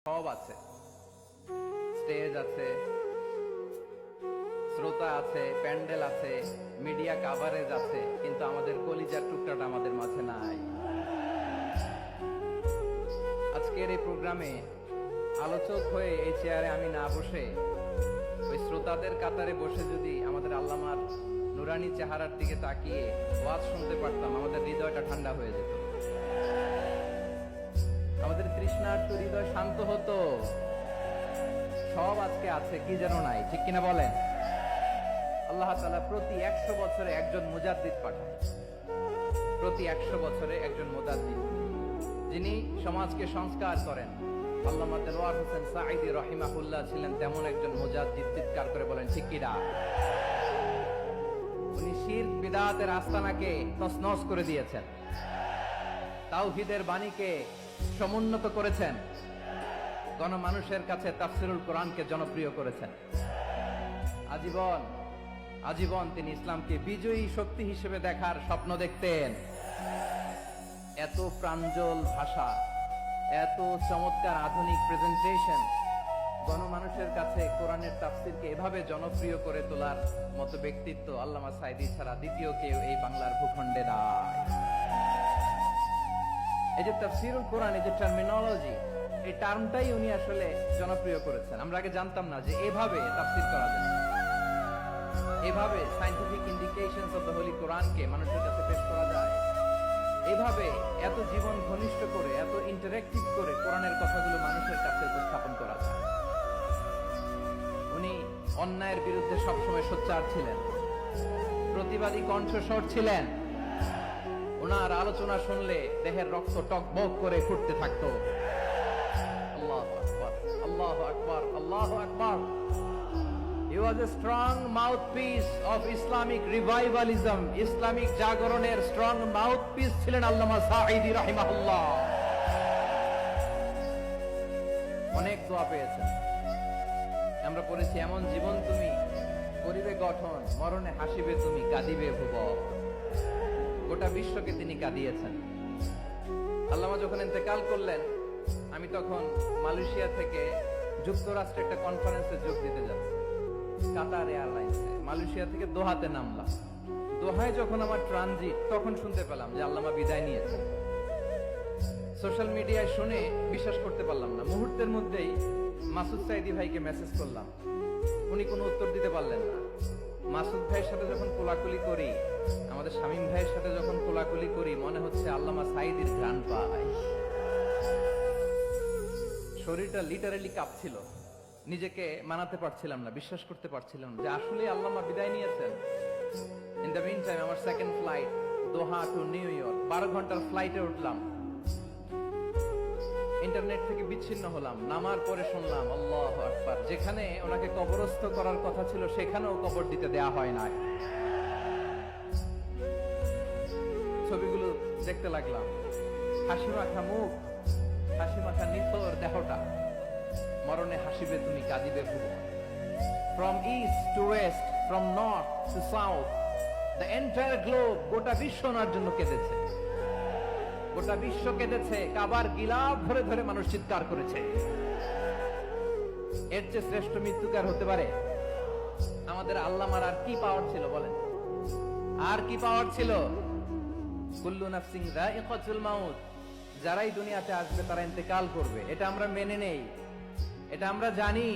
সব আছে, স্টেজ আছে, শ্রোতা আছে, প্যান্ডেল আছে, মিডিয়া কাভারেজ আছে, কিন্তু আমাদের কলিজার টুকটাটা আমাদের মাঝে নাই। আজকের এই প্রোগ্রামে আলোচক হয়ে এই চেয়ারে আমি না বসে ওই শ্রোতাদের কাতারে বসে যদি আমাদের আল্লামার নুরানি চেহারার দিকে তাকিয়ে ওয়াজ শুনতে পারতাম, আমাদের হৃদয়টা ঠান্ডা হয়ে যেত, আমাদের তৃষ্ণার্ত হৃদয় শান্ত হতো। সব আজকে আছে, কি যেন নাই, ঠিক কিনা বলেন? আল্লাহ তাআলা প্রতি 100 বছরে একজন মুজাদ্দিদ পাঠান, প্রতি 100 বছরে একজন মুজাদ্দিদ, যিনি সমাজকে সংস্কার করেন। আল্লামা দেলোয়ার হোসেন সাঈদী রাহিমাহুল্লাহ ছিলেন তেমন একজন মুজাদ্দিদ। চিৎকার করে বলেন ঠিক কিনা? উনি শিরক বিদআতের আস্তানাকে তছনছ করে দিয়েছেন, তাওহীদের বাণীকে সমুন্নত করেছেন, গণমানুষের কাছে তাফসিরুল কোরআনকে জনপ্রিয় করেছেন। আজীবন তিনি ইসলামকে বিজয়ী শক্তি হিসেবে দেখার স্বপ্ন দেখতেন। এত প্রাঞ্জল ভাষা, এত চমৎকার আধুনিক প্রেজেন্টেশন, গণমানুষের কাছে কোরআনের তাফসিরকে এভাবে জনপ্রিয় করে তোলার মতো ব্যক্তিত্ব আল্লামা সাঈদী ছাড়া দ্বিতীয় কেউ এই বাংলার ভূখণ্ডে নাই। এই যে তাফসিরুল কোরআন, এই যে টার্মিনোলজি, এই টার্মটাই উনি আসলে জনপ্রিয় করেছেন। আমরা আগে জানতাম না যে এভাবে তাফসির করা যায়, এভাবে scientific indications of the Holi কোরআনকে মানুষের কাছে পেশ করা যায়, এভাবে এত জীবন ঘনিষ্ঠ করে, এত ইন্টারেক্টিভ করে কোরআনের কথাগুলো মানুষের কাছে উপস্থাপন করা যায়। উনি অন্যায়ের বিরুদ্ধে সবসময় সোচ্চার ছিলেন, প্রতিবাদী কণ্ঠস্বর ছিলেন। ওনার আলোচনা শুনলে দেহের রক্ত টকবক করে ফুটতে থাকতো। আল্লাহু আকবার, আল্লাহু আকবার, আল্লাহু আকবার। He was a strong mouthpiece of Islamic revivalism. Islamic জাগরণের স্ট্রং মাউথপিস ছিলেন আল্লামা সাঈদী রাহিমাহুল্লাহ। অনেক দোয়া পেয়েছেন, আমরা পড়েছি, এমন জীবন তুমি করিবে গঠন, মরণে হাসিবে তুমি, কাঁদিবে ভুবন। গোটা বিশ্বকে তিনি কাঁদিয়েছেন। আল্লামা যখন ইন্তেকাল করলেন, আমি তখন মালয়েশিয়া থেকে যুক্তরাষ্ট্রে একটা কনফারেন্সে যোগ দিতে যাচ্ছি, কাতার এয়ারলাইন্সে। মালয়েশিয়া থেকে দোহাতে নামলাম। দোহায় যখন আমার ট্রানজিট, তখন শুনতে পেলাম যে আল্লামা বিদায় নিয়েছে। সোশ্যাল মিডিয়ায় শুনে বিশ্বাস করতে পারলাম না। মুহূর্তের মধ্যেই মাসুদ সাঈদী ভাইকে মেসেজ করলাম, উনি কোনো উত্তর দিতে পারলেন না। মাসুদ ভাইয়ের সাথে যখন কোলাকুলি করি, আমাদের শামীম ভাইয়ের সাথে যখন কোলাকুলি করি, মনে হচ্ছে আল্লামা সাঈদীর ঘ্রাণ পাই। শরীরটা লিটারালি কাঁপছিল, নিজেকে মানাতে পারছিলাম না, বিশ্বাস করতে পারছিলাম যে আসলে আল্লামা বিদায় নিয়েছেন। ইন দ্য মিন টাইম আমার সেকেন্ড ফ্লাইট, দোহা টু নিউ ইয়র্ক, 12 ঘন্টার ফ্লাইটে উঠলাম। ইন্টারনেট থেকে বিচ্ছিন্ন হলাম। নামার পরে শুনলাম আল্লাহু আকবার, যেখানে ওনাকে কবরস্থ করার কথা ছিল সেখানেও কবর দিতে দেয়া হয় না। ছবিগুলো দেখতে লাগলাম, হাসি মাখা মুখ, হাসি মাখা নিথর দেহটা, মরণে হাসিবে তুমি, কাঁদিবে ভুবন। From east to west, from north to south, the entire globe, গোটা বিশ্ব ওনার জন্য কেঁদেছে, গোটা বিশ্ব কেঁদেছে। কাবার গিলাফ ধরে ধরে মানুষ চিৎকার করেছে। এর চেয়ে শ্রেষ্ঠ মৃত্যুকার হতে পারে? আমাদের আল্লামার আর কি পাওয়ার ছিল বলেন? আর কি পাওয়ার ছিল? কুল্লু নাফসিন যায়িকাতুল মাউত, যারাই দুনিয়াতে আসবে তারা ইন্তেকাল করবে, এটা আমরা মেনে নেই, এটা আমরা জানি।